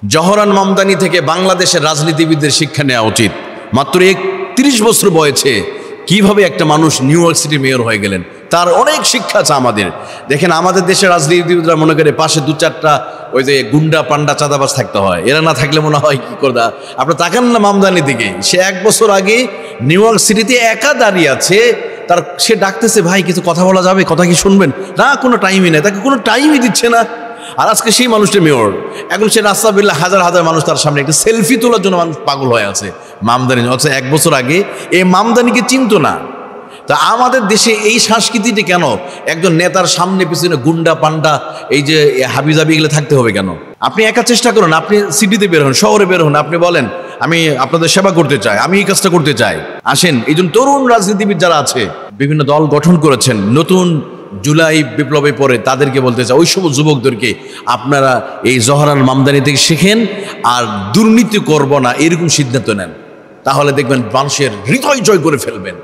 Zohran Mamdani থেকে বাংলাদেশের রাজনীতিবিদদের শিক্ষা নেওয়া উচিত। মাত্র ৩১ বছর বয়সে কিভাবে একটা মানুষ নিউ ইয়র্ক সিটি মেয়র হয়ে গেলেন, তার অনেক শিক্ষা আছে আমাদের। দেখেন আমাদের দেশের রাজনীতিবিদরা মনে করে পাশে দু চারটা ওই যে গুন্ডা পান্ডা চাঁদাবাজ থাকতে হয়, এরা না থাকলে মনে হয় কি করদা। আপনার তাকান না মামদানি দিকে, সে 1 বছর আগে নিউ ইয়র্ক সিটিতে একা দাঁড়িয়ে আছে, তার সে ডাকতেছে ভাই কিছু কথা বলা যাবে, কথা কি শুনবেন না, কোনো টাইমই নেই, তাকে কোনো টাইমই দিচ্ছে না। আর আজকে সেই মানুষটা মেয়র, এখন সে রাস্তা বেরলে হাজার হাজার মানুষ তার সামনে একটা সেলফি তোলার জন্য মানুষ পাগল হয়ে আছে। মামদানি অথচ 1 বছর আগে এই মামদানিকে চিনতো না। তা আমাদের দেশে এই সংস্কৃতিটি কেন? একজন নেতার সামনে পিছনে গুন্ডা পান্ডা এই যে হাবিজাবি এগুলো থাকতে হবে কেন? আপনি একা চেষ্টা করুন, আপনি সিটিতে বের হন, শহরে বের হন, আপনি বলেন আমি আপনাদের সেবা করতে চাই, আমি এই কাজটা করতে চাই, আসেন। এই জন্য তরুণ রাজনীতিবিদ যারা আছে বিভিন্ন দল গঠন করেছেন, নতুন জুলাই বিপ্লবে পরে তাদেরকে বলতে চাই, ওই সমস্ত যুবকদেরকে আপনারা এই জহরান মামদানি থেকে শিখেন আর দুর্নীতি করব না এরকম সিদ্ধান্ত নেন, তাহলে দেখবেন মানুষের হৃদয় জয় করে ফেলবেন।